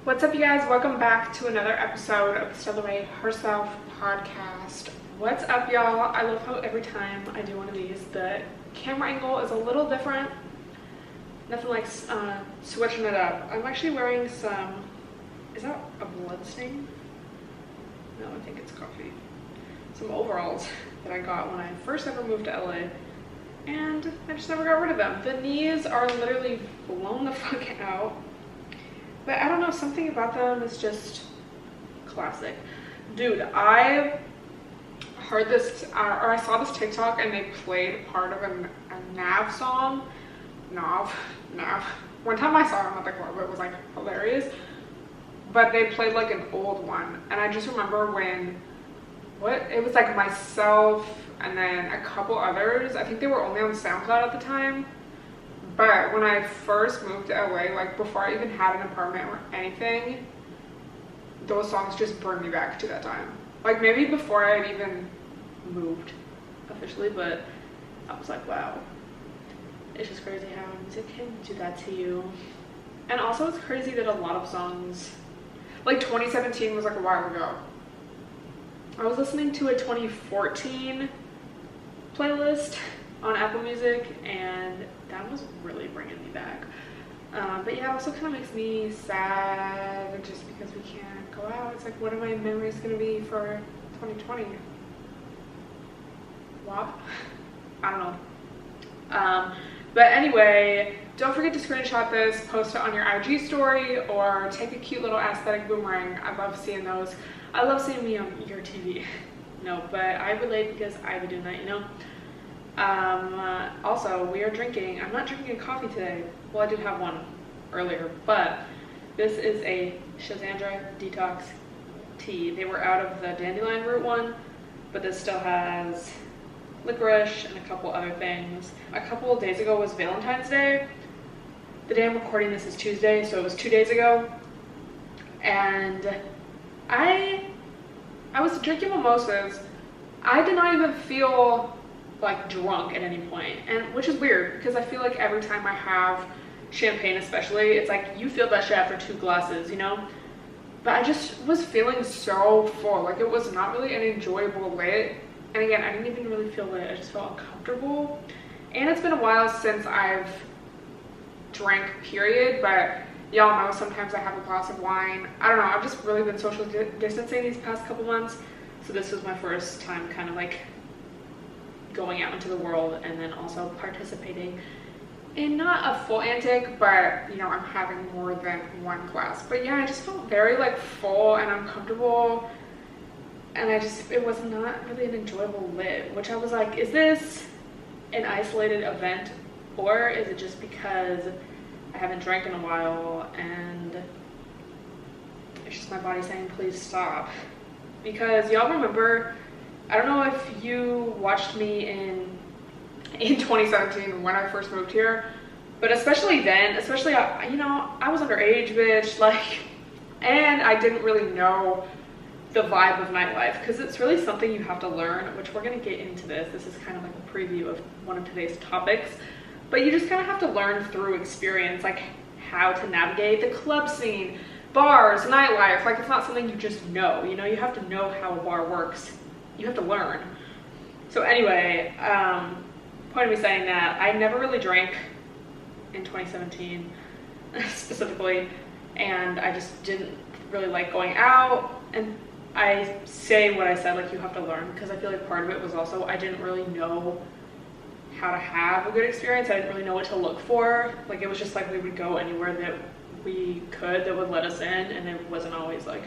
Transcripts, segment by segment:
What's up, you guys? Welcome back to another episode of the Stella Herself podcast. What's up, y'all? I love how every time I do one of these, the camera angle is a little different. Nothing like switching it up. I'm actually wearing some, is that a blood stain? No, I think it's coffee. Some overalls that I got when I first ever moved to LA, and I just never got rid of them. The knees are literally blown the fuck out. But I don't know, something about them is just classic. Dude, I heard this, or I saw this TikTok and they played part of a Nav song. Nav. One time I saw them at the club, it was like hilarious. But they played like an old one. And I just remember when, it was like myself and then a couple others. I think they were only on SoundCloud at the time. But when I first moved to LA, like before I even had an apartment or anything, those songs just bring me back to that time. Like maybe before I had even moved officially, but I was like, wow. It's just crazy how music can do that to you. And also it's crazy that a lot of songs, like 2017 was like a while ago. I was listening to a 2014 playlist on Apple Music, and that was really bringing me back. But yeah, it also kind of makes me sad just because we can't go out. It's like, what are my memories going to be for 2020? WAP? I don't know. But anyway, don't forget to screenshot this, post it on your IG story, or take a cute little aesthetic boomerang. I love seeing those. I love seeing me on your TV. No, but I relate because I be doing that, you know? Also, we are drinking, I'm not drinking a coffee today. Well, I did have one earlier, but this is a Shazandra Detox tea. They were out of the dandelion root one, but this still has licorice and a couple other things. A couple of days ago was Valentine's Day. The day I'm recording this is Tuesday, so it was 2 days ago. And I was drinking mimosas. I did not even feel like drunk at any point, and which is weird because I feel like every time I have champagne especially, it's like you feel that shit after 2 glasses, you know? But I just was feeling so full, like it was not really an enjoyable lit. And again, I didn't even really feel lit, I just felt uncomfortable. And it's been a while since I've drank, period, but y'all know sometimes I have a glass of wine. I don't know, I've just really been social distancing these past couple months, so this was my first time kind of like going out into the world, and then also participating in not a full antic, but you know, I'm having more than one glass. But yeah, I just felt very like full and uncomfortable, and it was not really an enjoyable lit, which I was like, is this an isolated event, or is it just because I haven't drank in a while and it's just my body saying please stop? Because y'all remember, I don't know if you watched me in 2017 when I first moved here, but especially then, you know, I was underage, bitch, like, and I didn't really know the vibe of nightlife, because it's really something you have to learn, which we're going to get into this. This is kind of like a preview of one of today's topics, but you just kind of have to learn through experience, like how to navigate the club scene, bars, nightlife. Like, it's not something you just know, you know, you have to know how a bar works. You have to learn. So anyway, point of me saying that, I never really drank in 2017 specifically, and I just didn't really like going out. And I say what I said, like, you have to learn, because I feel like part of it was also I didn't really know how to have a good experience. I didn't really know what to look for. Like, it was just like we would go anywhere that we could that would let us in, and it wasn't always like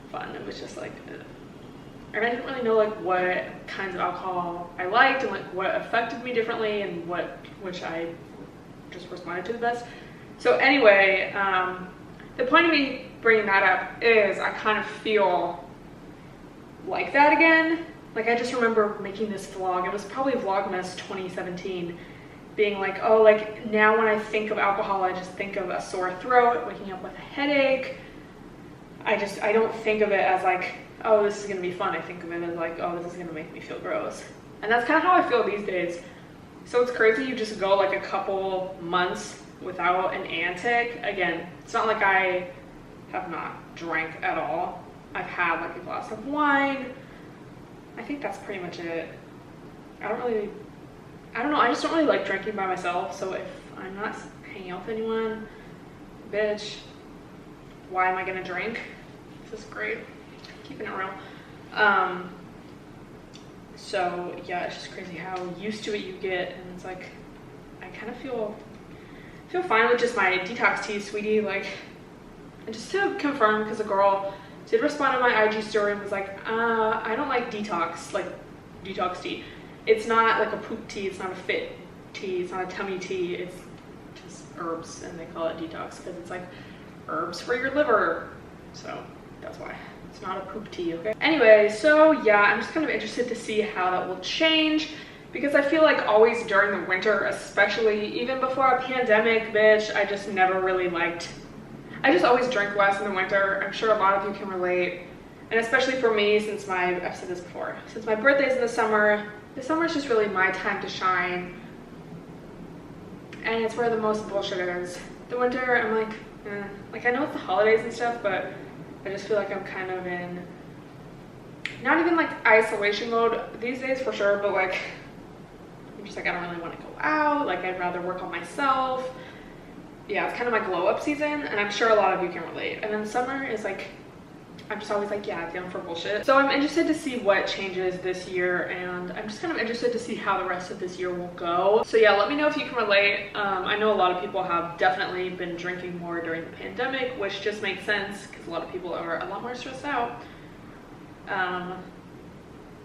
fun. It was just like and I didn't really know like what kinds of alcohol I liked, and like what affected me differently, and which I just responded to the best. So anyway, the point of me bringing that up is I kind of feel like that again. Like, I just remember making this vlog, it was probably Vlogmas 2017, being like, oh, like now when I think of alcohol, I just think of a sore throat, waking up with a headache. I don't think of it as like, oh, this is gonna be fun. I think of it as like, oh, this is gonna make me feel gross. And that's kind of how I feel these days. So it's crazy, you just go like a couple months without an antic. Again, it's not like I have not drank at all. I've had like a glass of wine. I think that's pretty much it. I don't know, I just don't really like drinking by myself, so if I'm not hanging out with anyone, bitch, why am I gonna drink? This is great, keeping it real. So yeah, it's just crazy how used to it you get, and it's like, I kind of feel fine with just my detox tea, sweetie, like, and just to confirm, because a girl did respond to my IG story and was like, I don't like detox tea. It's not like a poop tea, it's not a fit tea, it's not a tummy tea, it's just herbs, and they call it detox because it's like herbs for your liver. So that's why it's not a poop tea, okay? Anyway, so yeah, I'm just kind of interested to see how that will change, because I feel like always during the winter, especially even before a pandemic, bitch, I just never really liked, I just always drink less in the winter. I'm sure a lot of you can relate. And especially for me, since I've said this before, since my birthday's in the summer is just really my time to shine. And it's where the most bullshit is. The winter, I'm like, like I know it's the holidays and stuff, but I just feel like I'm kind of in, not even like isolation mode these days for sure, but like, I'm just like, I don't really want to go out. Like I'd rather work on myself. Yeah, it's kind of my glow up season, and I'm sure a lot of you can relate. And then summer is like, I'm just always like, yeah, down for bullshit. So I'm interested to see what changes this year, and I'm just kind of interested to see how the rest of this year will go. So yeah, let me know if you can relate. I know a lot of people have definitely been drinking more during the pandemic, which just makes sense because a lot of people are a lot more stressed out.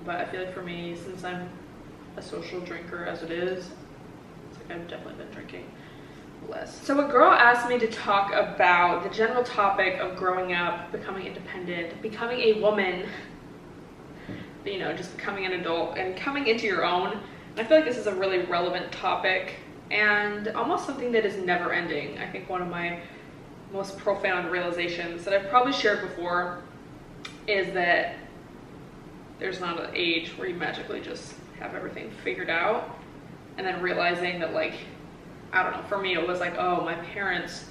But I feel like for me, since I'm a social drinker as it is, it's like I've definitely been drinking less. So a girl asked me to talk about the general topic of growing up, becoming independent, becoming a woman, you know, just becoming an adult and coming into your own. And I feel like this is a really relevant topic and almost something that is never ending. I think one of my most profound realizations that I've probably shared before is that there's not an age where you magically just have everything figured out, and then realizing that, like, I don't know, for me it was like, oh, my parents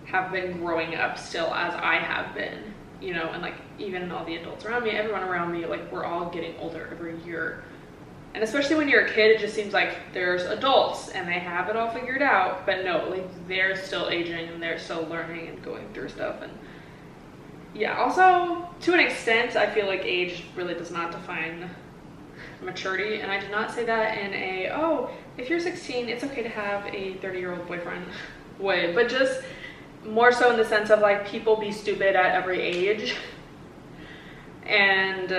have been growing up still as I have been, you know, and like even all the adults around me, everyone around me, like we're all getting older every year. And especially when you're a kid, it just seems like there's adults and they have it all figured out, but no, like they're still aging and they're still learning and going through stuff. And yeah, also to an extent, I feel like age really does not define maturity, and I did not say that in a, oh, if you're 16 it's okay to have a 30-year-old boyfriend way, but just more so in the sense of like people be stupid at every age. And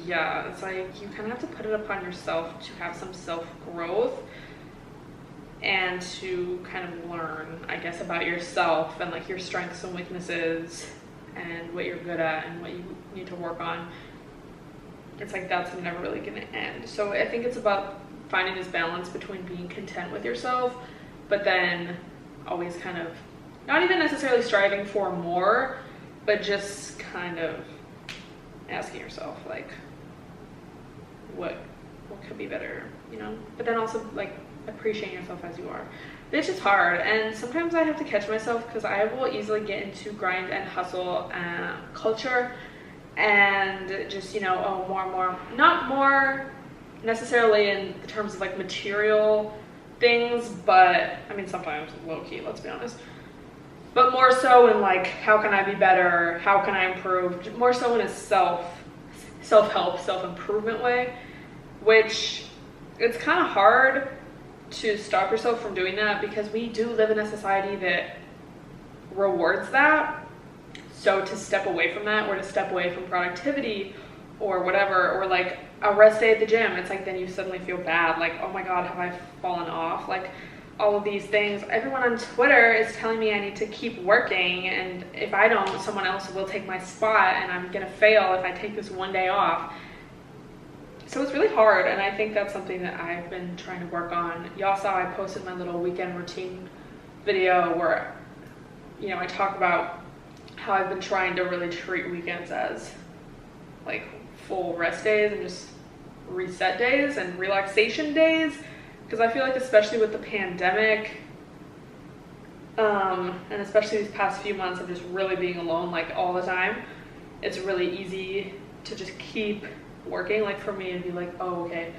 yeah, it's like you kind of have to put it upon yourself to have some self-growth and to kind of learn, I guess, about yourself and like your strengths and weaknesses and what you're good at and what you need to work on. It's like that's never really going to end. So I think it's about finding this balance between being content with yourself, but then always kind of not even necessarily striving for more, but just kind of asking yourself like what could be better, you know? But then also like appreciating yourself as you are. It's just hard, and sometimes I have to catch myself because I will easily get into grind and hustle culture. And just, you know, oh, more, not more necessarily in the terms of like material things, but I mean sometimes low-key, let's be honest, but more so in like how can I be better, how can I improve, more so in a self-help, self-improvement way, which it's kind of hard to stop yourself from doing that because we do live in a society that rewards that. So to step away from that, or to step away from productivity or whatever, or like a rest day at the gym, it's like then you suddenly feel bad, like, oh my god, have I fallen off? Like all of these things. Everyone on Twitter is telling me I need to keep working, and if I don't, someone else will take my spot and I'm gonna fail if I take this one day off. So it's really hard, and I think that's something that I've been trying to work on. Y'all saw I posted my little weekend routine video where, you know, I talk about how I've been trying to really treat weekends as like full rest days and just reset days and relaxation days, because I feel like especially with the pandemic, And especially these past few months of just really being alone like all the time, it's really easy to just keep working. Like for me, it'd be like, oh, okay,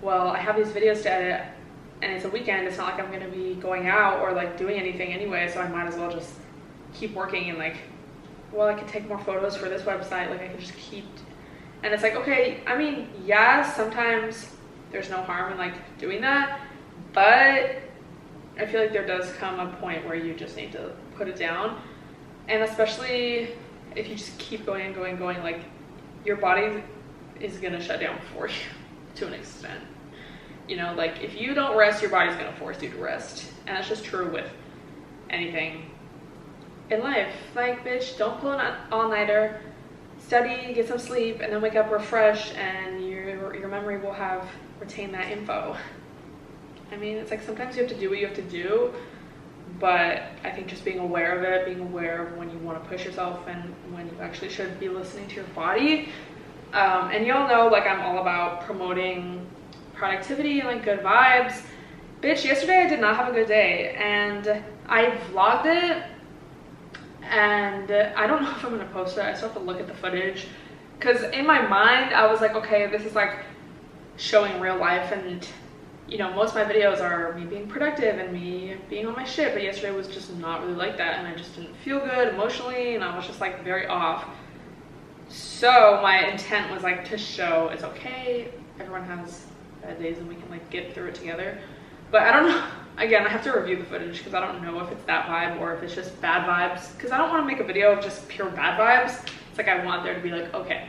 well, I have these videos to edit and it's a weekend. It's not like I'm gonna be going out or like doing anything anyway, so I might as well just keep working and like, well, I could take more photos for this website. Like I could just keep, and it's like, okay, I mean, yeah, sometimes there's no harm in like doing that, but I feel like there does come a point where you just need to put it down. And especially if you just keep going and going and going, like your body is gonna shut down for you to an extent. You know, like if you don't rest, your body's gonna force you to rest. And that's just true with anything in life. Like, bitch, don't pull an all-nighter, study, get some sleep, and then wake up refreshed, and your memory will have retained that info. I mean, it's like sometimes you have to do what you have to do, but I think just being aware of it, being aware of when you want to push yourself and when you actually should be listening to your body. And y'all know, like, I'm all about promoting productivity and like good vibes. Bitch, yesterday I did not have a good day, and I vlogged it, and I don't know if I'm gonna post it. I still have to look at the footage, because in my mind I was like, okay, this is like showing real life, and you know, most of my videos are me being productive and me being on my shit, but yesterday was just not really like that, and I just didn't feel good emotionally, and I was just like very off. So my intent was like to show it's okay, everyone has bad days and we can like get through it together. But I don't know, again, I have to review the footage because I don't know if it's that vibe or if it's just bad vibes, because I don't want to make a video of just pure bad vibes. It's like I want there to be like, okay,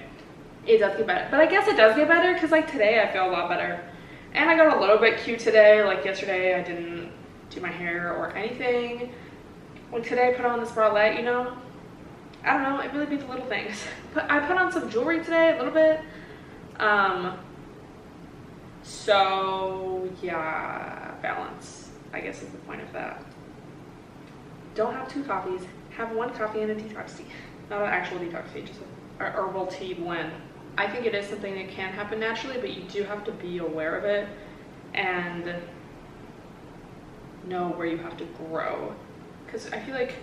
it does get better. But I guess it does get better because like today I feel a lot better. And I got a little bit cute today. Like yesterday I didn't do my hair or anything. Like today I put on this bralette, you know? I don't know, it really be the little things. But I put on some jewelry today, a little bit. So yeah, balance, I guess is the point of that. Don't have 2 coffees. Have 1 coffee and a detox tea. Not an actual detox tea, just an herbal tea blend. I think it is something that can happen naturally, but you do have to be aware of it and know where you have to grow. Because I feel like,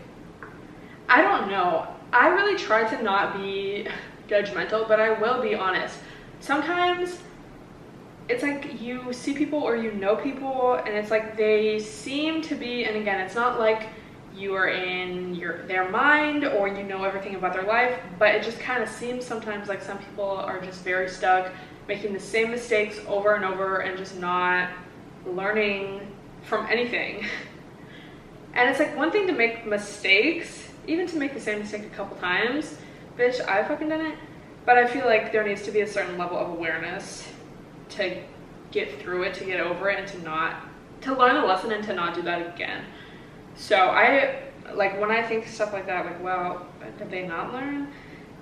I don't know, I really try to not be judgmental, but I will be honest. Sometimes it's like you see people or you know people and it's like they seem to be, and again, it's not like you are in their mind or you know everything about their life, but it just kind of seems sometimes like some people are just very stuck making the same mistakes over and over and just not learning from anything. And it's like one thing to make mistakes, even to make the same mistake a couple times, bitch, I fucking done it, but I feel like there needs to be a certain level of awareness to get through it, to get over it, and to learn the lesson and to not do that again. So I, like, when I think stuff like that, like, well, did they not learn?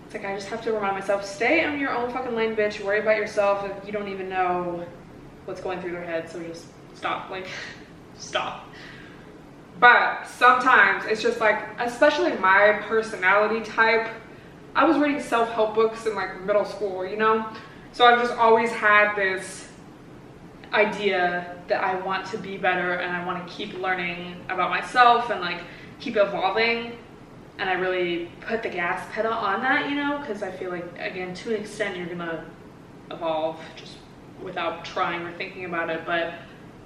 It's like I just have to remind myself, stay on your own fucking lane, bitch. Worry about yourself. If you don't even know what's going through their head, so just stop, like, stop. But sometimes it's just like, especially my personality type, I was reading self-help books in like middle school, you know? So I've just always had this idea that I want to be better and I want to keep learning about myself and like keep evolving, and I really put the gas pedal on that, you know, because I feel like, again, to an extent you're gonna evolve just without trying or thinking about it, but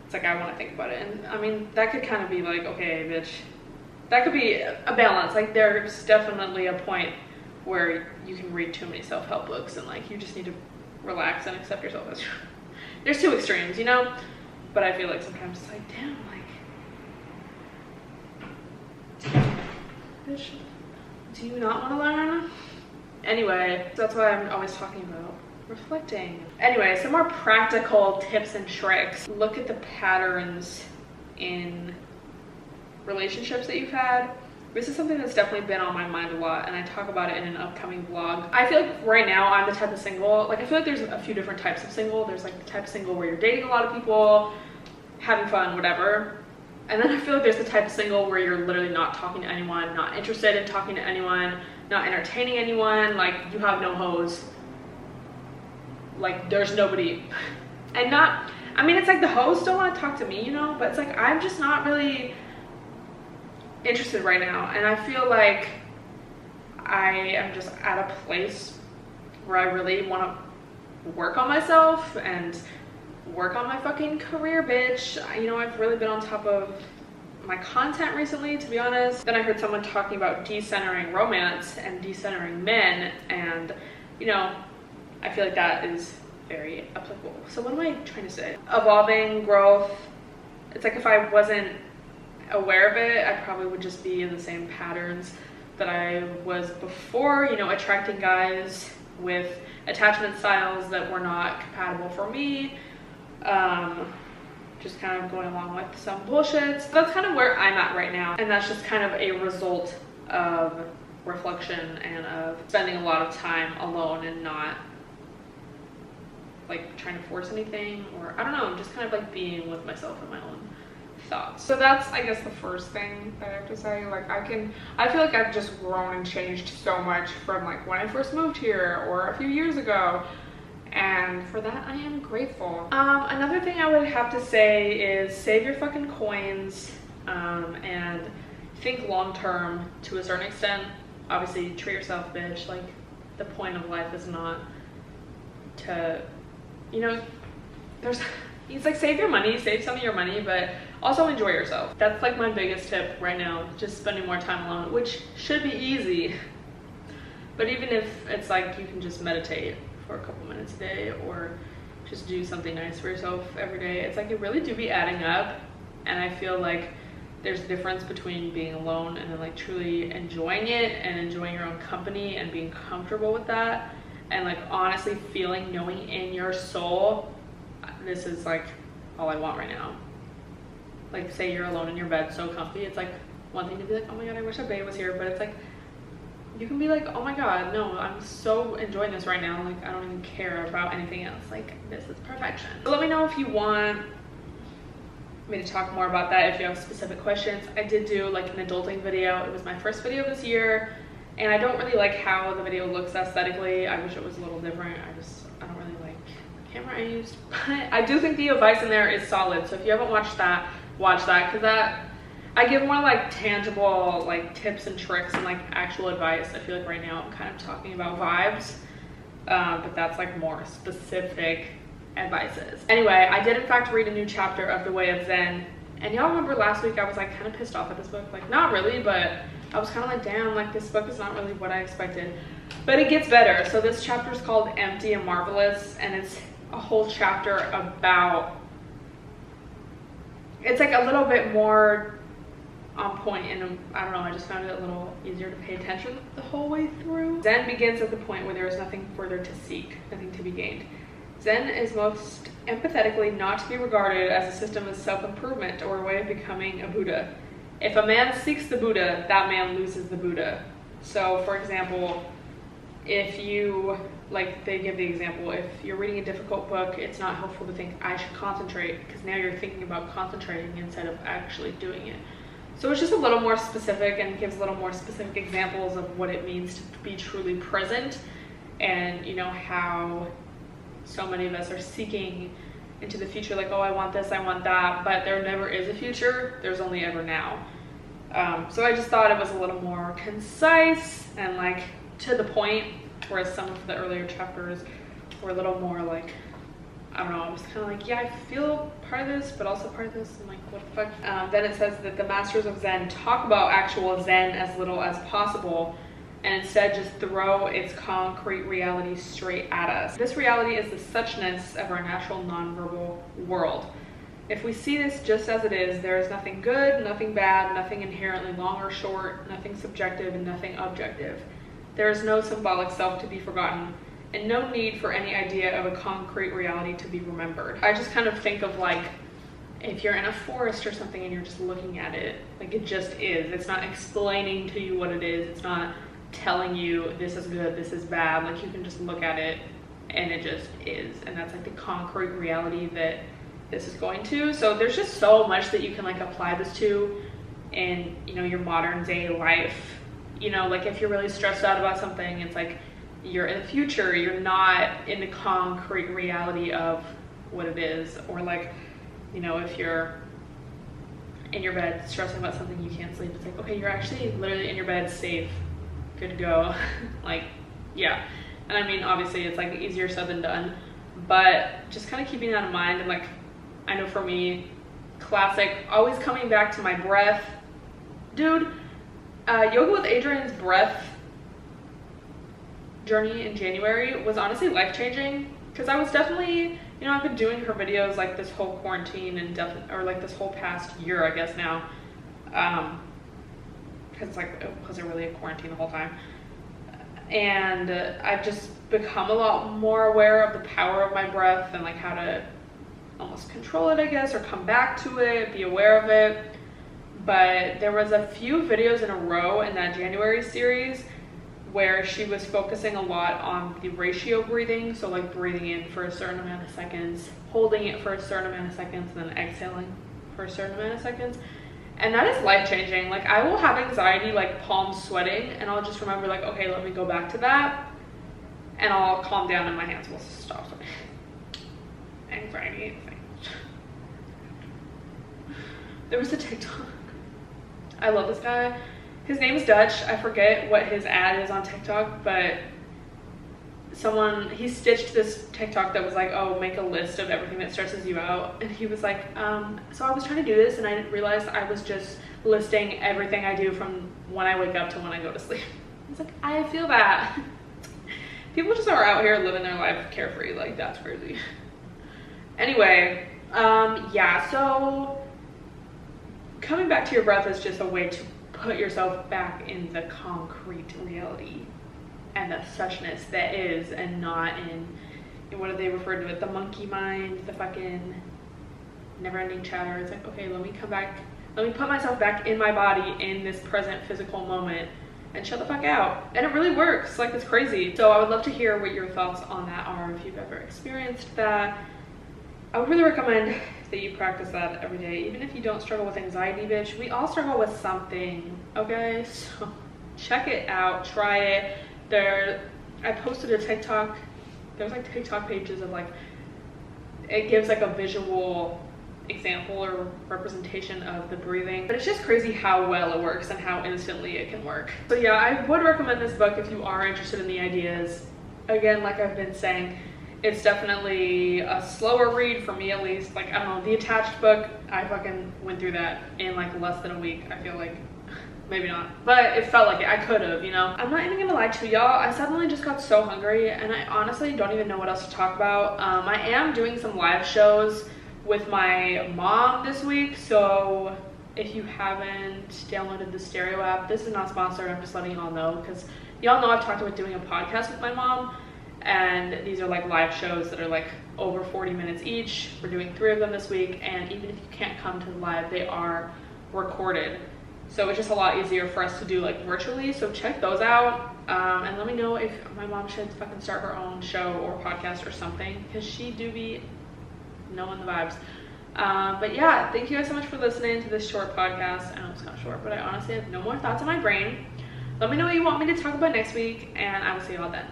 it's like I want to think about it. And I mean, that could kind of be like, okay, bitch, that could be a balance. Like there's definitely a point where you can read too many self-help books and like you just need to relax and accept yourself as there's 2 extremes, you know? But I feel like sometimes it's like, damn, like, bitch, do you not want to learn? Anyway, that's why I'm always talking about reflecting. Anyway, some more practical tips and tricks. Look at the patterns in relationships that you've had. This is something that's definitely been on my mind a lot, and I talk about it in an upcoming vlog. I feel like right now I'm the type of single, like I feel like there's a few different types of single. There's like the type of single where you're dating a lot of people, having fun, whatever. And then I feel like there's the type of single where you're literally not talking to anyone, not interested in talking to anyone, not entertaining anyone, like you have no hoes. Like there's nobody. And not, I mean, it's like the hoes don't want to talk to me, you know, but it's like I'm just not really interested right now, and I feel like I am just at a place where I really want to work on myself and work on my fucking career, bitch. You know, I've really been on top of my content recently, to be honest. Then I heard someone talking about decentering romance and decentering men, and you know, I feel like that is very applicable. So what am I trying to say? Evolving, growth. It's like if I wasn't aware of it, I probably would just be in the same patterns that I was before, you know, attracting guys with attachment styles that were not compatible for me. Just kind of going along with some bullshit. So that's kind of where I'm at right now, and that's just kind of a result of reflection and of spending a lot of time alone and not like trying to force anything, or I don't know, just kind of like being with myself and my own thoughts. So that's, I guess, the first thing that I have to say. Like I feel like I've just grown and changed so much from like when I first moved here or a few years ago, and for that I am grateful. Another thing I would have to say is save your fucking coins, and think long term to a certain extent. Obviously treat yourself, bitch. Like the point of life is not to, you know, it's like save your money, save some of your money, but also enjoy yourself. That's like my biggest tip right now, just spending more time alone, which should be easy. But even if it's like you can just meditate for a couple minutes a day or just do something nice for yourself every day, it's like it really do be adding up. And I feel like there's a difference between being alone and then like truly enjoying it and enjoying your own company and being comfortable with that, and like honestly feeling, knowing in your soul, this is like all I want right now. Like say you're alone in your bed so comfy, it's like one thing to be like, oh my god, I wish a babe was here, but it's like you can be like, oh my god, no, I'm so enjoying this right now, like I don't even care about anything else, like this is perfection. So let me know if you want me to talk more about that, if you have specific questions. I did do like an adulting video. It was my first video this year, and I don't really like how the video looks aesthetically. I wish it was a little different. I don't really like the camera I used, but I do think the advice in there is solid. So if you haven't watched that, watch that, because that I give more like tangible like tips and tricks and like actual advice. I feel like right now I'm kind of talking about vibes, but that's like more specific advices. Anyway, I did in fact read a new chapter of The Way of Zen, and y'all remember last week I was like kind of pissed off at this book, like not really, but I was kind of like, damn, like this book is not really what I expected, but it gets better. So this chapter is called Empty and Marvelous, and it's a whole chapter about, it's like a little bit more on point, and I don't know, I just found it a little easier to pay attention the whole way through. Zen begins at the point where there is nothing further to seek, nothing to be gained. Zen is most empathetically not to be regarded as a system of self-improvement or a way of becoming a Buddha. If a man seeks the Buddha, that man loses the Buddha. So for example, if you, like they give the example, if you're reading a difficult book, it's not helpful to think I should concentrate, because now you're thinking about concentrating instead of actually doing it. So it's just a little more specific and gives a little more specific examples of what it means to be truly present, and you know how so many of us are seeking into the future, like, oh, I want this, I want that, but there never is a future, there's only ever now. So I just thought it was a little more concise and like to the point, whereas some of the earlier chapters were a little more like, I don't know, I was kind of like, yeah, I feel part of this, but also part of this, and like, what the fuck? Then it says that the masters of Zen talk about actual Zen as little as possible, and instead just throw its concrete reality straight at us. This reality is the suchness of our natural nonverbal world. If we see this just as it is, there is nothing good, nothing bad, nothing inherently long or short, nothing subjective, and nothing objective. There is no symbolic self to be forgotten, and no need for any idea of a concrete reality to be remembered. I just kind of think of like, if you're in a forest or something and you're just looking at it, like it just is. It's not explaining to you what it is. It's not telling you this is good, this is bad. Like you can just look at it and it just is. And that's like the concrete reality that this is going to. So there's just so much that you can like apply this to in, you know, your modern day life. You know, like if you're really stressed out about something, it's like you're in the future, you're not in the concrete reality of what it is. Or like, you know, if you're in your bed stressing about something you can't sleep. It's like, okay, you're actually literally in your bed, safe, good to go. Like, yeah. And I mean, obviously it's like easier said than done, but just kind of keeping that in mind. And like, I know for me, classic, always coming back to my breath. Dude, Yoga with Adrienne's breath journey in January was honestly life-changing, because I was definitely, you know, I've been doing her videos like this whole quarantine and or like this whole past year, I guess now, because like it wasn't really a quarantine the whole time, and I've just become a lot more aware of the power of my breath and like how to almost control it, I guess, or come back to it, be aware of it. But there was a few videos in a row in that January series where she was focusing a lot on the ratio breathing. So like breathing in for a certain amount of seconds, holding it for a certain amount of seconds, and then exhaling for a certain amount of seconds. And that is life-changing. Like, I will have anxiety, like palms sweating, and I'll just remember like, okay, let me go back to that, and I'll calm down and my hands will stop sweating. Anxiety. There was a TikTok. I love this guy. His name is Dutch. I forget what his ad is on TikTok, but he stitched this TikTok that was like, oh, make a list of everything that stresses you out. And he was like, so I was trying to do this and I realized I was just listing everything I do from when I wake up to when I go to sleep. I was like, I feel that. People just are out here living their life carefree. Like, that's crazy. Anyway, yeah, so coming back to your breath is just a way to put yourself back in the concrete reality and the suchness that is, and not in what do they refer to it, the monkey mind, the fucking never-ending chatter. It's like, okay, let me come back, let me put myself back in my body in this present physical moment and shut the fuck out. And it really works. Like, it's crazy. So I would love to hear what your thoughts on that are, if you've ever experienced that. I would really recommend that you practice that every day, even if you don't struggle with anxiety, bitch. We all struggle with something, okay? So check it out, try it. I posted a TikTok. There's like TikTok pages of like, it gives like a visual example or representation of the breathing, but it's just crazy how well it works and how instantly it can work. So yeah, I would recommend this book if you are interested in the ideas. Again, like I've been saying, it's definitely a slower read for me, at least. Like, I don't know, the Attached book, I fucking went through that in like less than a week, I feel like. Maybe not, but it felt like it. I could have, you know. I'm not even gonna lie to y'all, I suddenly just got so hungry and I honestly don't even know what else to talk about. I am doing some live shows with my mom this week, so if you haven't downloaded the Stereo app, this is not sponsored, I'm just letting y'all know, because y'all know I've talked about doing a podcast with my mom, and these are like live shows that are like over 40 minutes each. We're doing 3 of them this week, and even if you can't come to the live, they are recorded. So it's just a lot easier for us to do like virtually. So check those out, and let me know if my mom should fucking start her own show or podcast or something, because she do be knowing the vibes. But yeah, thank you guys so much for listening to this short podcast. I know it's kind of short, but I honestly have no more thoughts in my brain. Let me know what you want me to talk about next week, and I will see you all then.